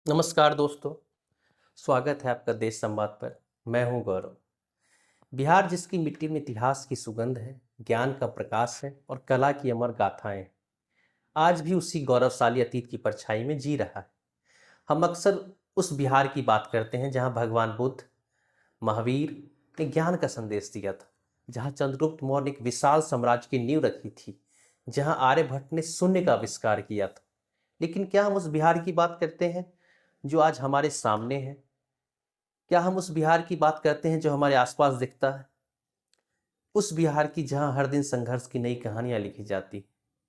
नमस्कार दोस्तों। स्वागत है आपका देश संवाद पर। मैं हूं गौरव। बिहार जिसकी मिट्टी में इतिहास की सुगंध है, ज्ञान का प्रकाश है और कला की अमर गाथाएं हैं, आज भी उसी गौरवशाली अतीत की परछाई में जी रहा है। हम अक्सर उस बिहार की बात करते हैं जहां भगवान बुद्ध, महावीर ने ज्ञान का संदेश दिया था, जहां चंद्रगुप्त मौर्य ने एक विशाल साम्राज्य की नींव रखी थी, जहां आर्यभट्ट ने शून्य का आविष्कार किया था। लेकिन क्या हम उस बिहार की बात करते हैं जो आज हमारे सामने है? क्या हम उस बिहार की बात करते हैं जो हमारे आसपास दिखता है? उस बिहार की जहां हर दिन संघर्ष की नई कहानियां लिखी जाती,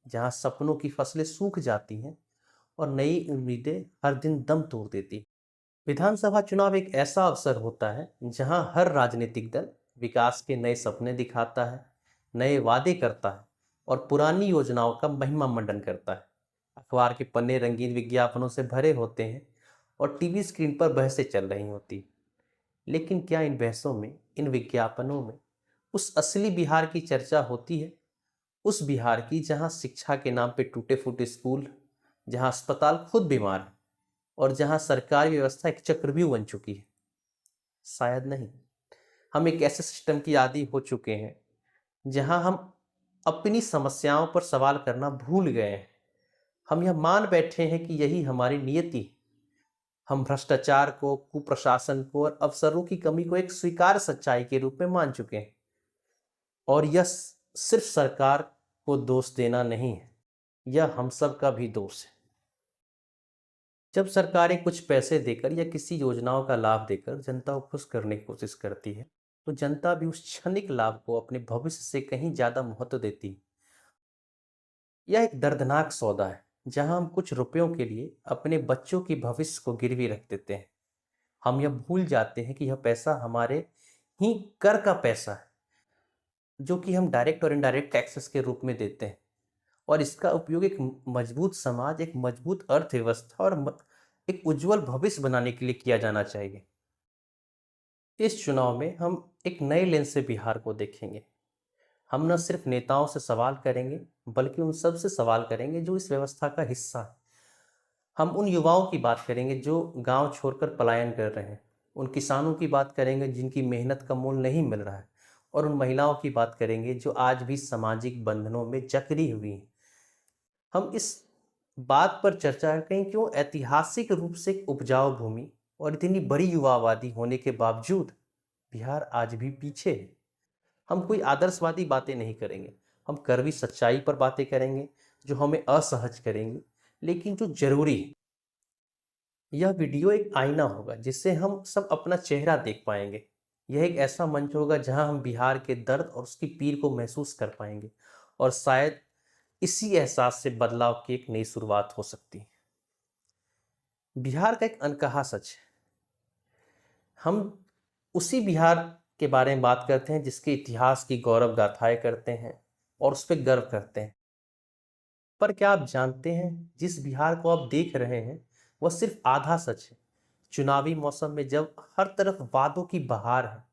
जहां सपनों की फसलें सूख जाती हैं और नई उम्मीदें हर दिन दम तोड़ देती। विधानसभा चुनाव एक ऐसा अवसर होता है जहां हर राजनीतिक दल विकास के नए सपने दिखाता है, नए वादे करता है और पुरानी योजनाओं का महिमा मंडन करता है। अखबार के पन्ने रंगीन विज्ञापनों से भरे होते हैं और टीवी स्क्रीन पर बहसें चल रही होती। लेकिन क्या इन बहसों में, इन विज्ञापनों में उस असली बिहार की चर्चा होती है? उस बिहार की जहां शिक्षा के नाम पे टूटे फूटे स्कूल, जहां अस्पताल खुद बीमार है और जहां सरकारी व्यवस्था एक चक्रव्यूह बन चुकी है? शायद नहीं। हम एक ऐसे सिस्टम की आदी हो चुके हैं जहां हम अपनी समस्याओं पर सवाल करना भूल गए हैं। हम यह मान बैठे हैं कि यही हमारी नियति है। हम भ्रष्टाचार को, कुप्रशासन को और अवसरों की कमी को एक स्वीकार्य सच्चाई के रूप में मान चुके हैं। और यह सिर्फ सरकार को दोष देना नहीं है, यह हम सब का भी दोष है। जब सरकारें कुछ पैसे देकर या किसी योजनाओं का लाभ देकर जनता को खुश करने की कोशिश करती है, तो जनता भी उस क्षणिक लाभ को अपने भविष्य से कहीं ज्यादा महत्व देती है। यह एक दर्दनाक सौदा है जहां हम कुछ रुपयों के लिए अपने बच्चों की भविष्य को गिरवी रख देते हैं। हम यह भूल जाते हैं कि यह पैसा हमारे ही कर का पैसा है, जो कि हम डायरेक्ट और इनडायरेक्ट टैक्सेस के रूप में देते हैं। और इसका उपयोग एक मजबूत समाज, एक मजबूत अर्थव्यवस्था और एक उज्जवल भविष्य बनाने के लिए किया जाना चाहिए। इस चुनाव में हम एक नए लेंस से बिहार को देखेंगे। हम न सिर्फ नेताओं से सवाल करेंगे, बल्कि उन सब से सवाल करेंगे जो इस व्यवस्था का हिस्सा है। हम उन युवाओं की बात करेंगे जो गांव छोड़कर पलायन कर रहे हैं, उन किसानों की बात करेंगे जिनकी मेहनत का मूल्य नहीं मिल रहा है, और उन महिलाओं की बात करेंगे जो आज भी सामाजिक बंधनों में जकड़ी हुई हैं। हम इस बात पर चर्चा करें क्यों ऐतिहासिक रूप से एक उपजाऊ भूमि और इतनी बड़ी युवा आबादी होने के बावजूद बिहार आज भी पीछे है। हम कोई आदर्शवादी बातें नहीं करेंगे, हम कड़वी सच्चाई पर बातें करेंगे जो हमें असहज करेंगी, लेकिन जो जरूरी है। यह वीडियो एक आईना होगा जिससे हम सब अपना चेहरा देख पाएंगे। यह एक ऐसा मंच होगा जहां हम बिहार के दर्द और उसकी पीड़ को महसूस कर पाएंगे, और शायद इसी एहसास से बदलाव की एक नई शुरुआत हो सकती है। बिहार का एक अनकहा सच है। हम उसी बिहार के बारे में बात करते हैं जिसके इतिहास की गौरव गाथाएं करते हैं और उस पर गर्व करते हैं। पर क्या आप जानते हैं, जिस बिहार को आप देख रहे हैं वह सिर्फ आधा सच है। चुनावी मौसम में जब हर तरफ वादों की बहार है,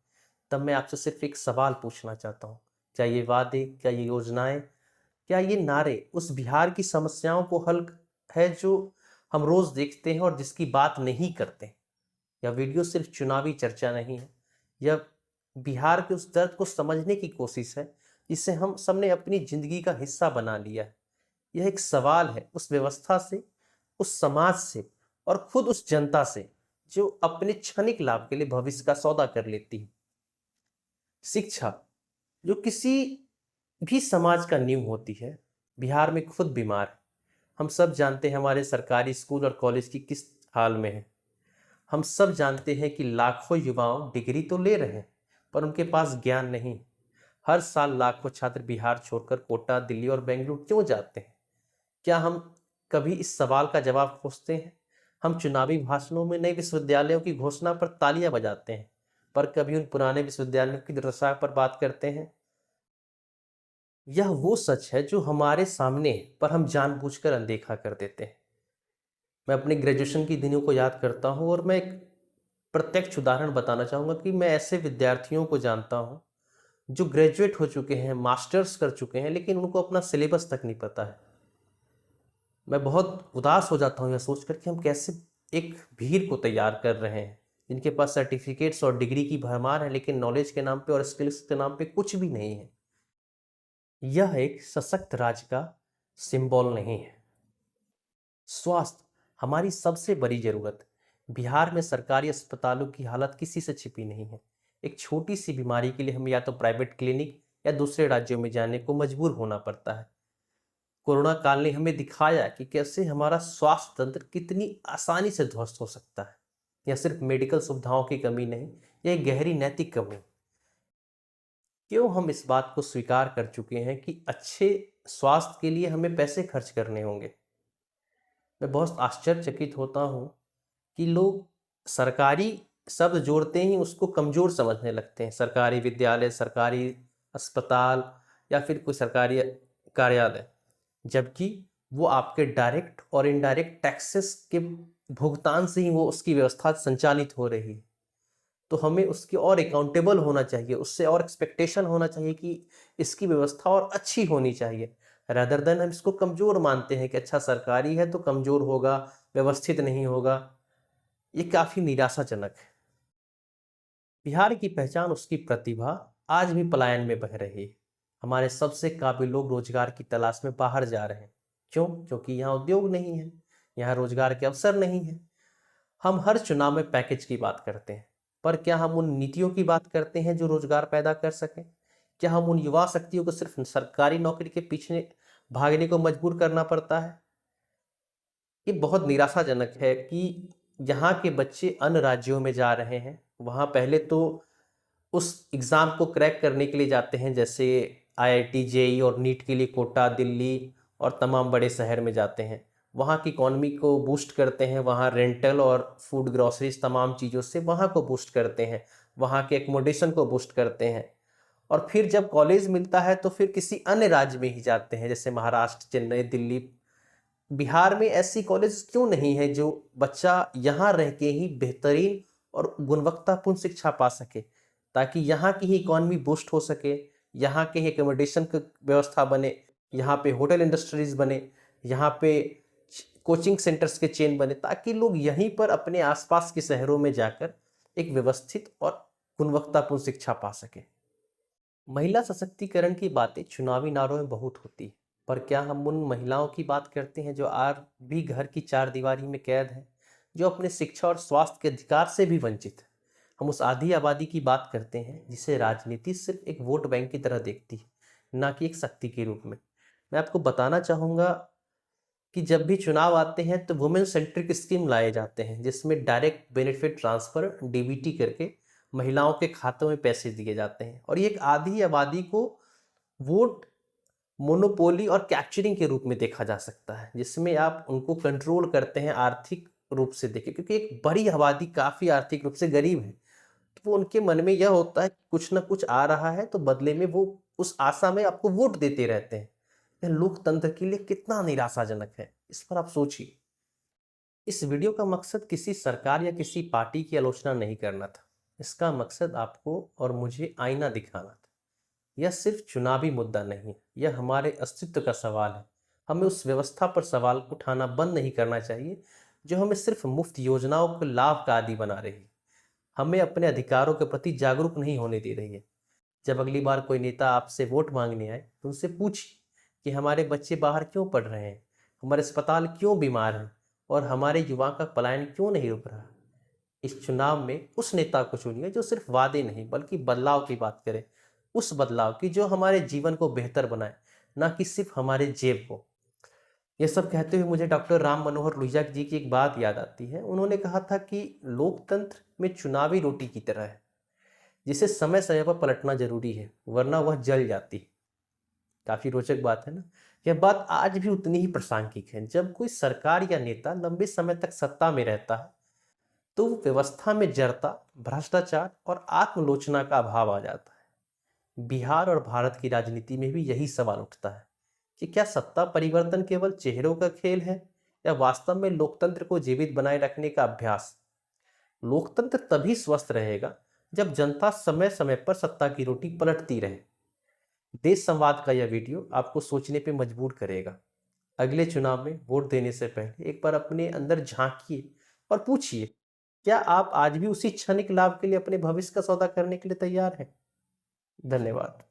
तब मैं आपसे सिर्फ एक सवाल पूछना चाहता हूँ। क्या ये वादे, क्या ये योजनाएं, क्या ये नारे उस बिहार की समस्याओं को हल है जो हम रोज देखते हैं और जिसकी बात नहीं करते? यह वीडियो सिर्फ चुनावी चर्चा नहीं है, यह बिहार के उस दर्द को समझने की कोशिश है जिसे हम सबने अपनी जिंदगी का हिस्सा बना लिया है। यह एक सवाल है उस व्यवस्था से, उस समाज से और खुद उस जनता से जो अपने क्षणिक लाभ के लिए भविष्य का सौदा कर लेती है। शिक्षा, जो किसी भी समाज का नींव होती है, बिहार में खुद बीमार है। हम सब जानते हैं हमारे सरकारी स्कूल और कॉलेज की किस हाल में है। हम सब जानते हैं कि लाखों युवाओं डिग्री तो ले रहे हैं, पर उनके पास ज्ञान नहीं। हर साल लाखों छात्र बिहार छोड़कर कोटा, दिल्ली और बेंगलुरु क्यों जाते हैं? क्या हम कभी इस सवाल का जवाब खोजते हैं? हम चुनावी भाषणों में नए विश्वविद्यालयों की घोषणा पर तालियां बजाते हैं, पर कभी उन पुराने विश्वविद्यालयों की दुर्दशा पर बात करते हैं? यह वो सच है जो हमारे सामने है, पर हम जानबूझकर अनदेखा कर देते हैं। मैं अपने ग्रेजुएशन की दिनों को याद करता हूँ और मैं एक प्रत्यक्ष उदाहरण बताना चाहूँगा कि मैं ऐसे विद्यार्थियों को जानता हूँ जो ग्रेजुएट हो चुके हैं, मास्टर्स कर चुके हैं, लेकिन उनको अपना सिलेबस तक नहीं पता है। मैं बहुत उदास हो जाता हूँ यह सोचकर कि हम कैसे एक भीड़ को तैयार कर रहे हैं जिनके पास सर्टिफिकेट्स और डिग्री की भरमार है, लेकिन नॉलेज के नाम पे और स्किल्स के नाम पे कुछ भी नहीं है। यह एक सशक्त राज्य का सिंबल नहीं है। स्वास्थ्य हमारी सबसे बड़ी जरूरत। बिहार में सरकारी अस्पतालों की हालत किसी से छिपी नहीं है। एक छोटी सी बीमारी के लिए हमें या तो प्राइवेट क्लिनिक या दूसरे राज्यों में जाने को मजबूर होना पड़ता है। कोरोना काल ने हमें दिखाया कि कैसे हमारा स्वास्थ्य तंत्र कितनी आसानी से ध्वस्त हो सकता है। यह सिर्फ मेडिकल सुविधाओं की कमी नहीं, यह एक गहरी नैतिक कमी। क्यों हम इस बात को स्वीकार कर चुके हैं कि अच्छे स्वास्थ्य के लिए हमें पैसे खर्च करने होंगे। मैं बहुत आश्चर्यचकित होता हूँ कि लोग सरकारी शब्द जोड़ते ही उसको कमज़ोर समझने लगते हैं। सरकारी विद्यालय, सरकारी अस्पताल या फिर कोई सरकारी कार्यालय, जबकि वो आपके डायरेक्ट और इनडायरेक्ट टैक्सेस के भुगतान से ही वो उसकी व्यवस्था संचालित हो रही है। तो हमें उसके और अकाउंटेबल होना चाहिए, उससे और एक्सपेक्टेशन होना चाहिए कि इसकी व्यवस्था और अच्छी होनी चाहिए। रादर देन हम इसको कमज़ोर मानते हैं कि अच्छा सरकारी है तो कमज़ोर होगा, व्यवस्थित नहीं होगा। ये काफ़ी निराशाजनक है। बिहार की पहचान उसकी प्रतिभा आज भी पलायन में बह रही है। हमारे सबसे काबिल लोग रोजगार की तलाश में बाहर जा रहे हैं। क्यों? क्योंकि यहाँ उद्योग नहीं है, यहाँ रोजगार के अवसर नहीं है। हम हर चुनाव में पैकेज की बात करते हैं, पर क्या हम उन नीतियों की बात करते हैं जो रोजगार पैदा कर सकें? क्या हम उन युवा शक्तियों को सिर्फ सरकारी नौकरी के पीछे भागने को मजबूर करना पड़ता है? ये बहुत निराशाजनक है कि यहाँ के बच्चे अन्य राज्यों में जा रहे हैं। वहाँ पहले तो उस एग्ज़ाम को क्रैक करने के लिए जाते हैं, जैसे आईआईटी, जेईई और नीट के लिए कोटा, दिल्ली और तमाम बड़े शहर में जाते हैं। वहाँ की इकॉनमी को बूस्ट करते हैं, वहाँ रेंटल और फूड ग्रॉसरीज तमाम चीज़ों से वहाँ को बूस्ट करते हैं, वहाँ के एकोमोडेशन को बूस्ट करते हैं। और फिर जब कॉलेज मिलता है तो फिर किसी अन्य राज्य में ही जाते हैं, जैसे महाराष्ट्र, चेन्नई, दिल्ली। बिहार में ऐसी कॉलेज क्यों नहीं है जो बच्चा यहाँ रह के ही बेहतरीन और गुणवत्तापूर्ण शिक्षा पा सके, ताकि यहाँ की ही इकॉनमी बूस्ट हो सके, यहाँ के ही एकोमोडेशन की व्यवस्था बने, यहाँ पे होटल इंडस्ट्रीज बने, यहाँ पे कोचिंग सेंटर्स के चेन बने, ताकि लोग यहीं पर अपने आसपास के शहरों में जाकर एक व्यवस्थित और गुणवत्तापूर्ण शिक्षा पा सके। महिला सशक्तिकरण की बातें चुनावी नारों में बहुत होती है, पर क्या हम उन महिलाओं की बात करते हैं जो आज भी घर की चार दीवारी में कैद हैं, जो अपने शिक्षा और स्वास्थ्य के अधिकार से भी वंचित है? हम उस आधी आबादी की बात करते हैं जिसे राजनीति सिर्फ एक वोट बैंक की तरह देखती है, ना कि एक शक्ति के रूप में। मैं आपको बताना चाहूँगा कि जब भी चुनाव आते हैं तो वुमेन सेंट्रिक स्कीम लाए जाते हैं, जिसमें डायरेक्ट बेनिफिट ट्रांसफर डीबीटी करके महिलाओं के खातों में पैसे दिए जाते हैं, और ये एक आधी आबादी को वोट मोनोपोली और कैप्चरिंग के रूप में देखा जा सकता है, जिसमें आप उनको कंट्रोल करते हैं आर्थिक रूप से देखें, क्योंकि एक बड़ी आबादी काफ़ी आर्थिक रूप से गरीब है। तो वो उनके मन में यह होता है कि कुछ ना कुछ आ रहा है, तो बदले में वो उस आशा में आपको वोट देते रहते हैं। यह लोकतंत्र के लिए कितना निराशाजनक है, इस पर आप सोचिए। इस वीडियो का मकसद किसी सरकार या किसी पार्टी की आलोचना नहीं करना था। इसका मकसद आपको और मुझे आईना दिखाना था। यह सिर्फ चुनावी मुद्दा नहीं, यह हमारे अस्तित्व का सवाल है। हमें उस व्यवस्था पर सवाल उठाना बंद नहीं करना चाहिए जो हमें सिर्फ मुफ्त योजनाओं के लाभ का आदी बना रही है, हमें अपने अधिकारों के प्रति जागरूक नहीं होने दे रही है। जब अगली बार कोई नेता आपसे वोट मांगने आए तो उनसे पूछिए कि हमारे बच्चे बाहर क्यों पढ़ रहे हैं, हमारे अस्पताल क्यों बीमार हैं, और हमारे युवा का पलायन क्यों नहीं रुक रहा। इस चुनाव में उस नेता को चुनिए जो सिर्फ वादे नहीं बल्कि बदलाव की बात करे, उस बदलाव की जो हमारे जीवन को बेहतर बनाए, ना कि सिर्फ हमारे जेब को। यह सब कहते हुए मुझे डॉक्टर राम मनोहर लोहिया जी की एक बात याद आती है। उन्होंने कहा था कि लोकतंत्र में चुनावी रोटी की तरह है, जिसे समय समय पर पलटना जरूरी है, वरना वह जल जाती है। काफी रोचक बात है ना। यह बात आज भी उतनी ही प्रासंगिक है। जब कोई सरकार या नेता लंबे समय तक सत्ता में रहता है तो व्यवस्था में जड़ता, भ्रष्टाचार और आत्मलोचना का अभाव आ जाता है। बिहार और भारत की राजनीति में भी यही सवाल उठता है कि क्या सत्ता परिवर्तन केवल चेहरों का खेल है या वास्तव में लोकतंत्र को जीवित बनाए रखने का अभ्यास। लोकतंत्र तभी स्वस्थ रहेगा जब जनता समय समय पर सत्ता की रोटी पलटती रहे। देश संवाद का यह वीडियो आपको सोचने पे मजबूर करेगा। अगले चुनाव में वोट देने से पहले एक बार अपने अंदर झांकिए और पूछिए, क्या आप आज भी उसी क्षणिक लाभ के लिए अपने भविष्य का सौदा करने के लिए तैयार हैं? धन्यवाद।